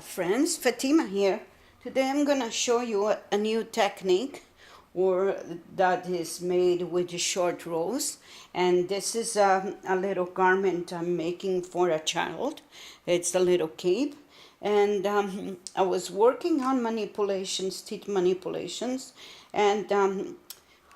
friends, Fatima here. Today I'm gonna show you a new technique or that is made with short rows, and this is a little garment I'm making for a child. It's a little cape, and I was working on manipulations, stitch manipulations, and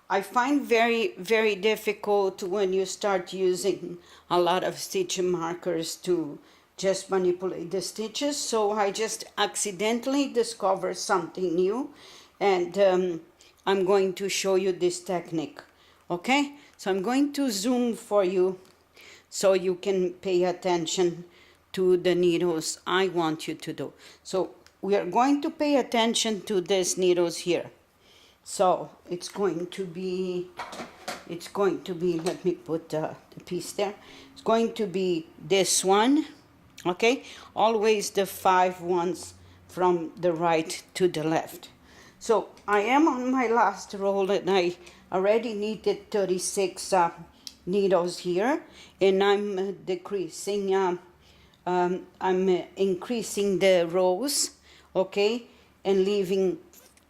I find very difficult when you start using a lot of stitch markers to just manipulate the stitches. So I just accidentally discovered something new, and I'm going to show you this technique. Okay, so I'm going to zoom for you so you can pay attention to the needles I want you to do. So we are going to pay attention to these needles here. So it's going to be, let me put the piece there. It's going to be this one, okay? Always the 5 ones from the right to the left. So I am on my last roll, and I already needed 36 needles here, and I'm decreasing, I'm increasing the rows, okay? And leaving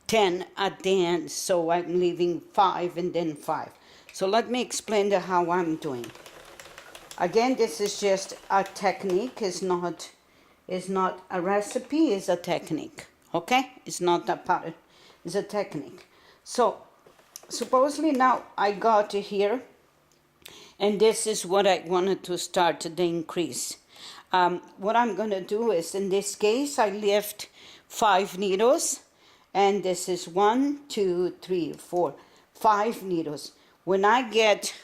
10 at the end, so I'm leaving 5 and then 5. So let me explain how I'm doing. Again, this is just a technique. It's not a recipe. It's a technique. Okay, it's not a pattern. It's a technique. So supposedly now I got here, and this is what I wanted to start the increase. What I'm gonna do is, in this case, I lift 5 needles. And this is 1, 2, 3, 4, 5 needles. When I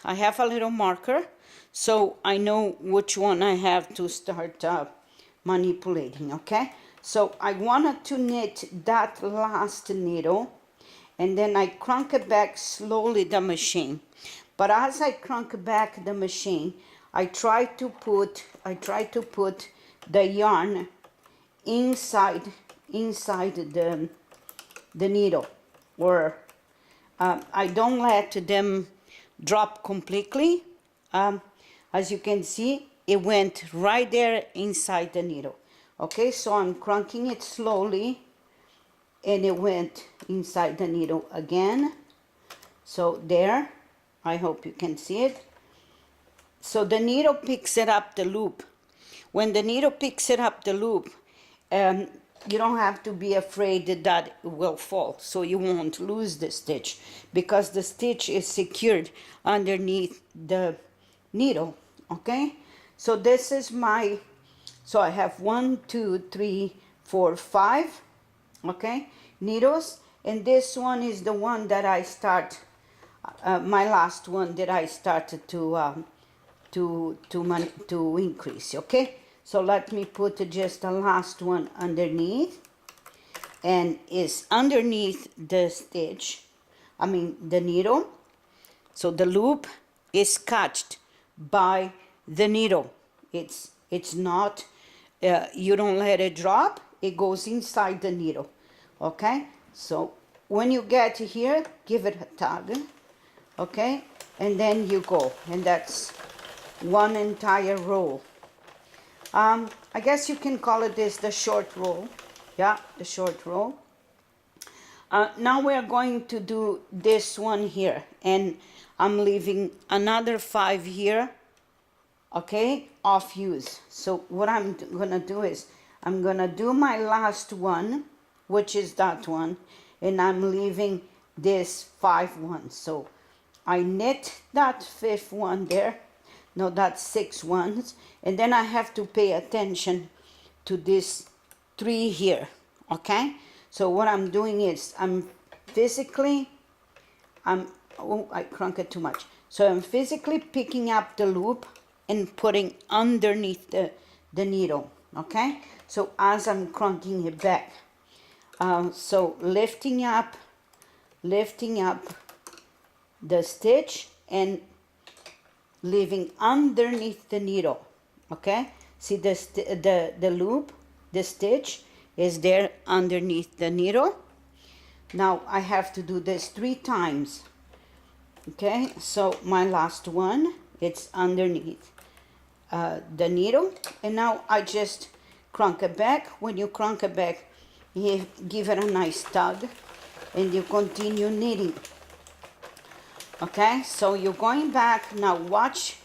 have a little marker, so I know which one I have to start manipulating, okay? So I wanted to knit that last needle, and then I crank it back slowly the machine. But as I crank back the machine, I try to put the yarn inside the needle, or I don't let them drop completely. As you can see, it went right there inside the needle. Okay, so I'm cranking it slowly, and it went inside the needle again. So there, I hope you can see it. So the needle picks it up the loop. When the needle picks it up the loop, you don't have to be afraid that it will fall, so you won't lose the stitch, because the stitch is secured underneath the needle. Okay, so this is so I have 1, 2, 3, 4, 5, okay, needles, and this one is the one that I start, my last one that I started to increase. Okay, so let me put just the last one underneath, and is underneath the stitch, the needle. So the loop is catched by the needle. It's not, you don't let it drop, it goes inside the needle. Okay, so when you get here, give it a tug, okay, and then you go, and that's one entire row. I guess you can call it the short row. Yeah, the short row. Now we're going to do this one here, and I'm leaving another 5 here, okay, off use. So what I'm gonna do is, I'm gonna do my last one, which is that one, and I'm leaving this 5 ones. So I knit that 5th one there. No, that's 6 ones, and then I have to pay attention to this 3 here. Okay, so what I'm doing is, I crunk it too much. So I'm physically picking up the loop and putting underneath the needle. Okay, so as I'm crunking it back, so lifting up the stitch and leaving underneath the needle. Okay, see the loop, the stitch is there underneath the needle. Now I have to do this 3 times. Okay, so my last one, it's underneath the needle, and now I just crank it back. When you crank it back, you give it a nice tug and you continue knitting. Okay, so you're going back. Now watch,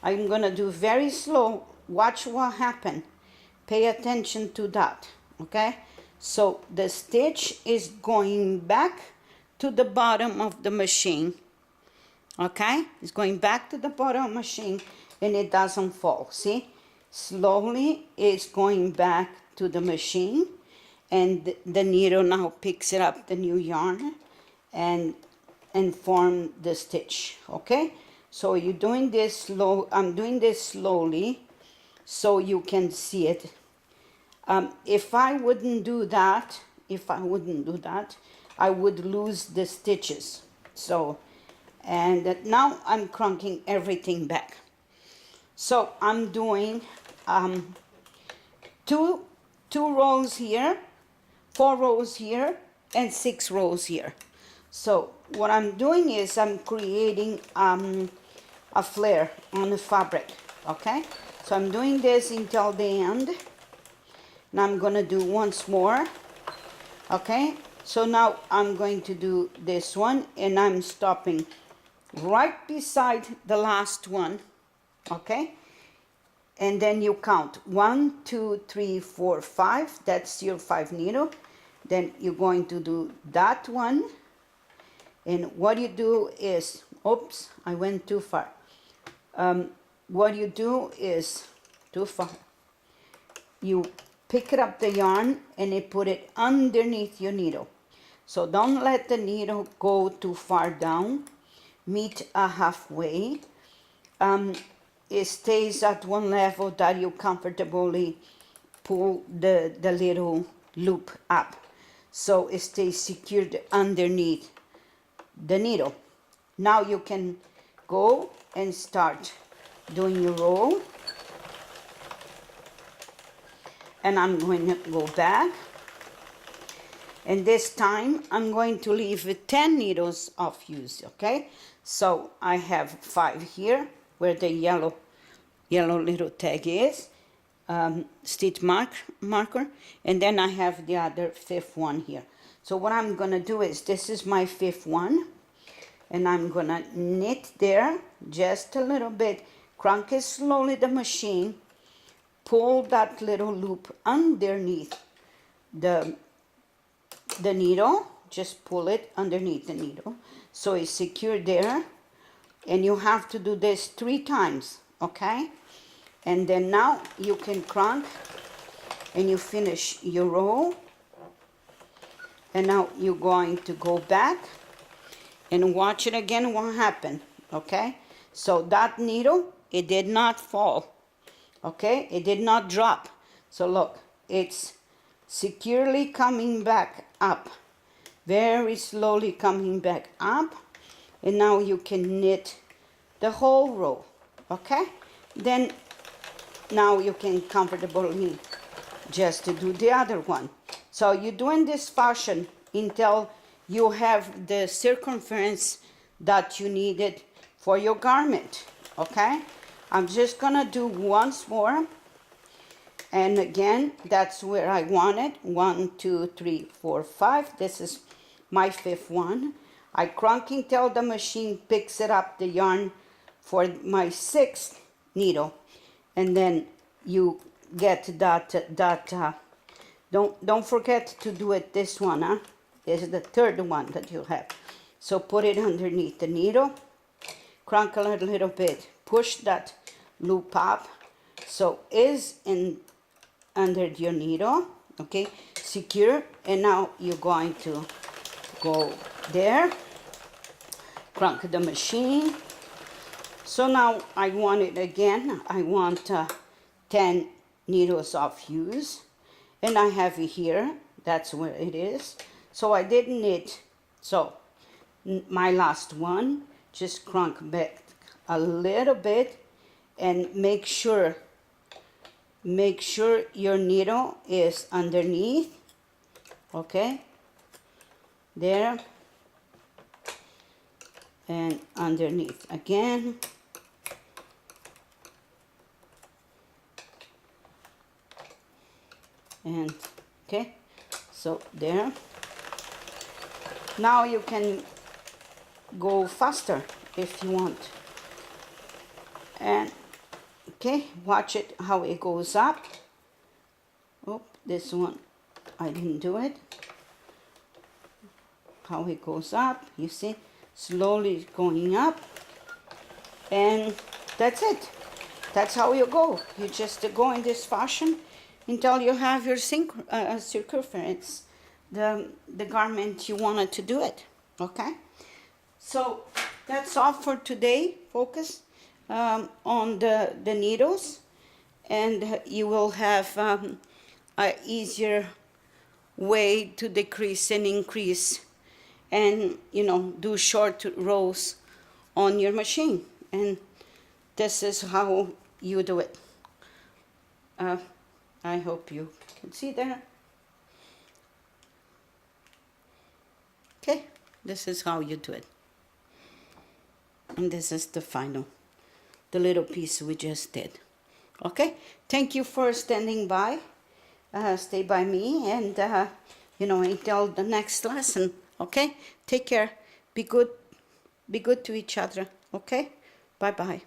I'm gonna do very slow. Watch what happened. Pay attention to that. Okay, so the stitch is going back to the bottom of the machine. Okay, it's going back to the bottom of the machine and it doesn't fall. See, slowly it's going back to the machine, and the needle now picks it up, the new yarn, and form the stitch. Okay, so you're doing this slow. I'm doing this slowly so you can see it. If I wouldn't do that, I would lose the stitches. So, and now I'm cranking everything back. So I'm doing two rows here, 4 rows here, and 6 rows here. So what I'm doing is I'm creating a flare on the fabric. Okay, so I'm doing this until the end. Now I'm gonna do once more. Okay, so now I'm going to do this one, and I'm stopping right beside the last one. Okay, and then you count 1, 2, 3, 4, 5. That's your 5 needle. Then you're going to do that one, and what you do is, oops, I went too far. What you do is, too far, you pick it up the yarn and you put it underneath your needle. So don't let the needle go too far down. Meet halfway. It stays at one level that you comfortably pull the little loop up, so it stays secured underneath the needle. Now you can go and start doing your row, and I'm going to go back, and this time I'm going to leave 10 needles of use. Okay, so I have 5 here where the yellow little tag is, stitch marker, and then I have the other 5th one here. So what I'm gonna do is, this is my 5th one, and I'm gonna knit there just a little bit, crank it slowly the machine, pull that little loop underneath the needle, just pull it underneath the needle so it's secure there, and you have to do this 3 times. Okay, and then now you can crank and you finish your row, and now you're going to go back and watch it again what happened. Okay, so that needle, it did not fall. Okay, it did not drop. So look, it's securely coming back up, very slowly coming back up, and now you can knit the whole row. Okay, then now you can comfortably just do the other one. So you're doing this fashion until you have the circumference that you needed for your garment. Okay, I'm just gonna do once more, and again, that's where I want it. 1, 2, 3, 4, 5. This is my 5th one. I crank until the machine picks it up, the yarn, for my 6th needle, and then you get that don't forget to do it this one. This is the 3rd one that you have. So put it underneath the needle, crank a little bit, push that loop up so is in under your needle. Okay, secure, and now you're going to go there, crank the machine. So now I want it again. I want 10 needles of use, and I have it here. That's where it is. So I didn't knit. So my last one, just crank back a little bit, and make sure your needle is underneath. Okay, there, and underneath again. And okay, so there. Now you can go faster if you want. And okay, watch it how it goes up. Oh, this one I didn't do it. How it goes up, you see, slowly going up. And that's it. That's how you go. You just go in this fashion until you have your circumference, the garment you wanted to do it. Okay, so that's all for today. Focus on the needles, and you will have a easier way to decrease and increase, and do short rows on your machine. And this is how you do it. I hope you can see there. Okay, this is how you do it. And this is the final, the little piece we just did. Okay, thank you for standing by. Stay by me, and until the next lesson. Okay, take care. Be good to each other. Okay, bye bye.